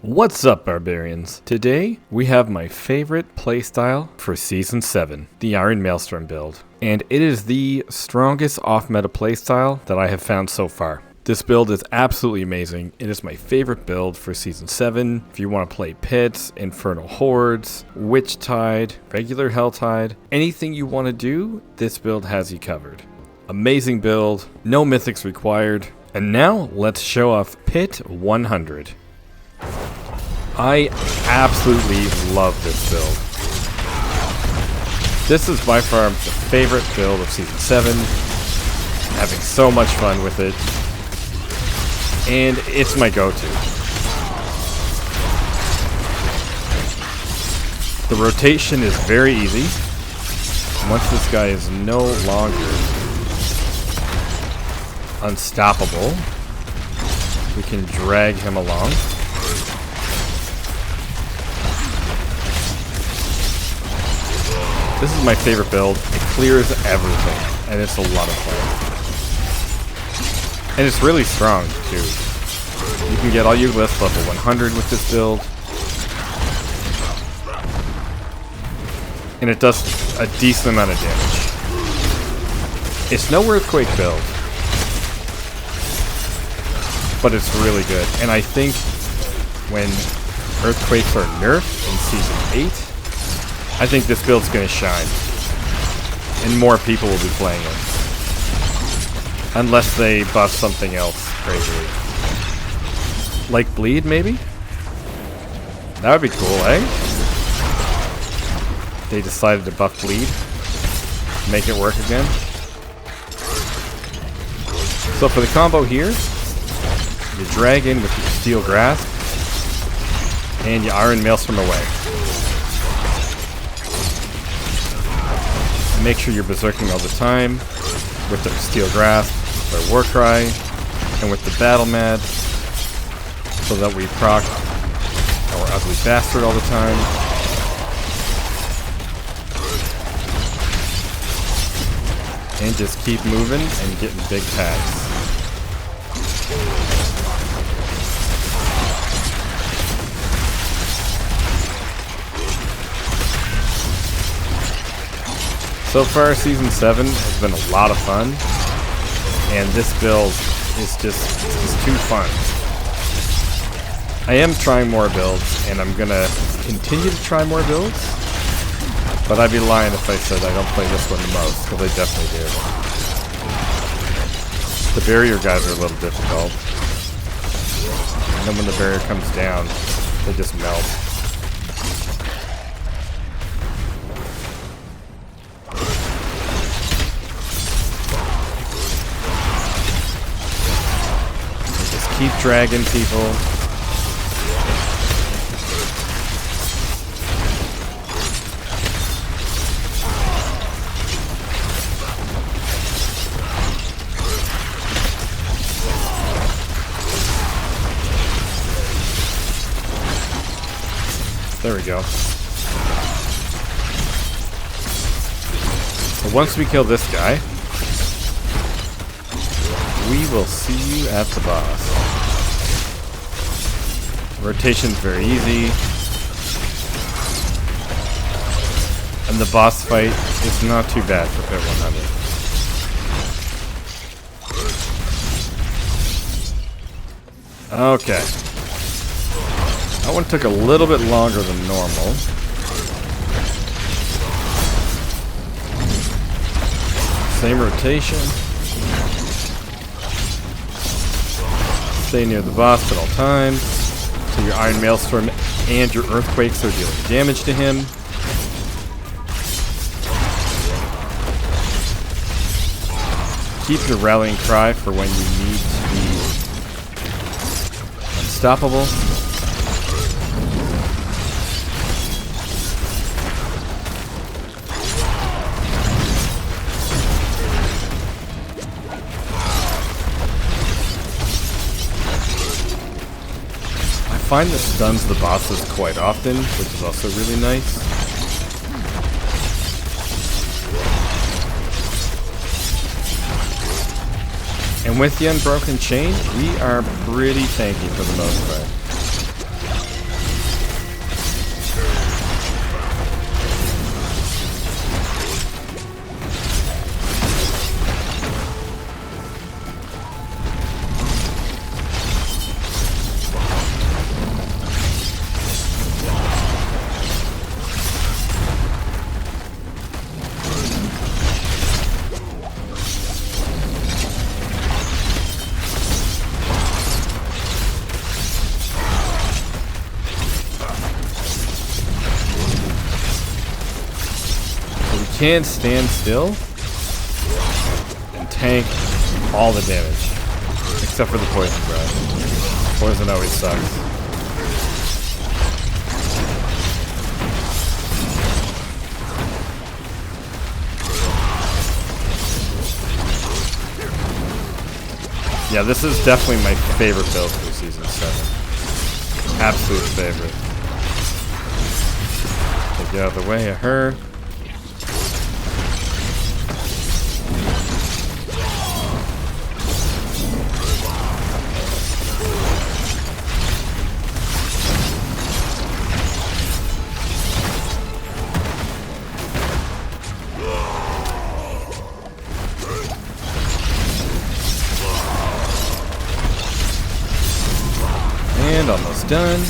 What's up, Barbarians? Today, we have my favorite playstyle for Season 7, the Iron Maelstrom build. And it is the strongest off-meta playstyle that I have found so far. This build is absolutely amazing. It is my favorite build for Season 7. If you want to play Pits, Infernal Hordes, Witch Tide, regular Hell Tide, anything you want to do, this build has you covered. Amazing build, no mythics required. And now, let's show off Pit 100. I absolutely love this build. This is by far the favorite build of Season 7. I'm having so much fun with it. And it's my go-to. The rotation is very easy. Once this guy is no longer unstoppable, we can drag him along. This is my favorite build. It clears everything, and it's a lot of fun. And it's really strong, too. You can get all your lists level 100 with this build. And it does a decent amount of damage. It's no Earthquake build, but it's really good. And I think when Earthquakes are nerfed in Season 8, I think this build's going to shine, and more people will be playing it. Unless they buff something else crazily. Like Bleed, maybe? That would be cool, eh? They decided to buff Bleed. Make it work again. So for the combo here, you drag in with your Steel Grasp, and you Iron Maelstrom away. Make sure you're berserking all the time with their Steel Grasp, their Warcry, and with the Battle Mad, so that we proc our Ugly Bastard all the time. And just keep moving and getting big tags. So far, Season 7 has been a lot of fun, and this build is just too fun. I am trying more builds, and I'm gonna continue to try more builds, but I'd be lying if I said I don't play this one the most, because I definitely do. The barrier guys are a little difficult, and then when the barrier comes down, they just melt. Keep dragging people. There we go. So once we kill this guy, we will see you at the boss. Rotation's very easy. And the boss fight is not too bad for Pit 100. Okay. That one took a little bit longer than normal. Same rotation. Stay near the boss at all times. So your Iron Maelstrom and your Earthquakes are dealing damage to him. Keep your Rallying Cry for when you need to be unstoppable. I find this stuns the bosses quite often, which is also really nice. And with the Unbroken Chain, we are pretty tanky for the most part. can stand still and tank all the damage. Except for the poison breath. Poison always sucks. Yeah, this is definitely my favorite build for Season 7. Absolute favorite. Take it out of the way of her. And almost done.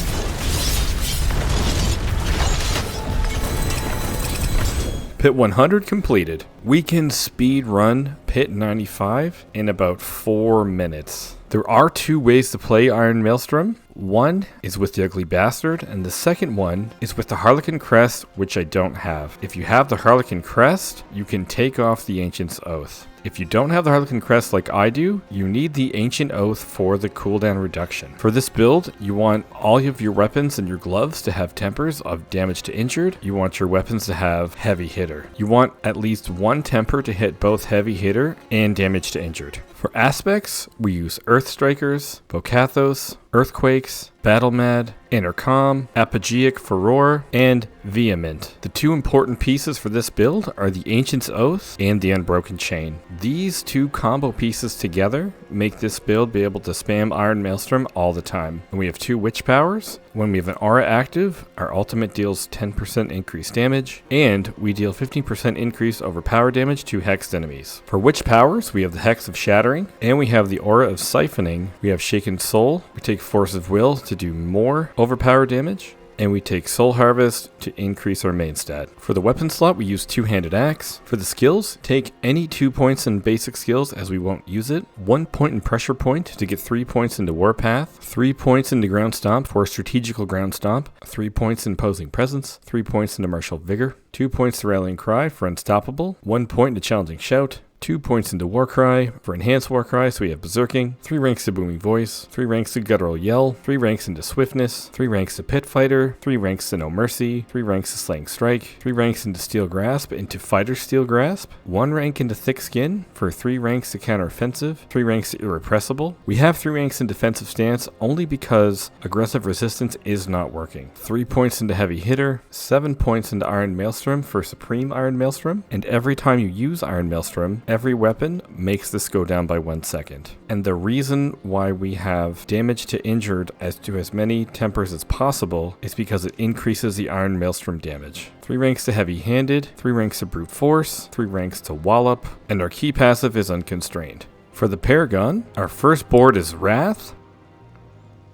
Pit 100 completed. We can speed run Pit 95 in about 4 minutes. There are 2 ways to play Iron Maelstrom. One is with the Ugly Bastard, and the second one is with the Harlequin Crest, which I don't have. If you have the Harlequin Crest, you can take off the Ancient's Oath. If you don't have the Harlequin Crest like I do, you need the Ancient Oath for the cooldown reduction. For this build, you want all of your weapons and your gloves to have tempers of damage to injured. You want your weapons to have heavy hitter. You want at least 1 temper to hit both heavy hitter and damage to injured. For aspects, we use Earth Strikers, Bocathos, Earthquakes, Battle Mad, Intercom, Apogeic Furor, and Vehement. The 2 important pieces for this build are the Ancient's Oath and the Unbroken Chain. These 2 combo pieces together make this build be able to spam Iron Maelstrom all the time. And we have 2 Witch Powers. When we have an aura active, our ultimate deals 10% increased damage, and we deal 15% increase over power damage to hexed enemies. For Witch Powers, we have the Hex of Shattering, and we have the Aura of Siphoning. We have Shaken Soul. We take Force of Will to do more overpower damage, and we take Soul Harvest to increase our main stat. For the weapon slot, we use Two-Handed Axe. For the skills, take any 2 points in basic skills as we won't use it, 1 point in Pressure Point to get 3 points into Warpath, 3 points into Ground Stomp for Strategical Ground Stomp, 3 points in Imposing Presence, 3 points into Martial Vigor, 2 points to Rallying Cry for Unstoppable, 1 point into Challenging Shout, 2 points into Warcry for Enhanced Warcry, so we have Berserking, 3 ranks to Booming Voice, 3 ranks to Guttural Yell, 3 ranks into Swiftness, 3 ranks to Pit Fighter, 3 ranks to No Mercy, 3 ranks to Slaying Strike, 3 ranks into Steel Grasp into Fighter Steel Grasp, 1 rank into Thick Skin for 3 ranks to Counteroffensive, 3 ranks to Irrepressible. We have 3 ranks in Defensive Stance only because Aggressive Resistance is not working. 3 points into Heavy Hitter, 7 points into Iron Maelstrom for Supreme Iron Maelstrom, and every time you use Iron Maelstrom, every weapon makes this go down by 1 second. And the reason why we have damage to injured as to as many tempers as possible is because it increases the Iron Maelstrom damage. 3 ranks to Heavy Handed, 3 ranks to Brute Force, 3 ranks to Wallop, and our key passive is Unconstrained. For the Paragon, our first board is Wrath.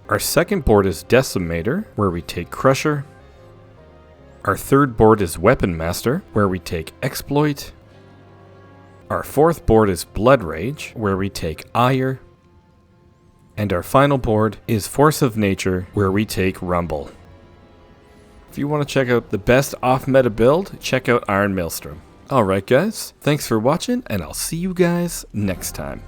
Our second board is Decimator, where we take Crusher. Our third board is Weapon Master, where we take Exploit. Our fourth board is Blood Rage, where we take Ire. And our final board is Force of Nature, where we take Rumble. If you want to check out the best off-meta build, check out Iron Maelstrom. Alright guys, thanks for watching, and I'll see you guys next time.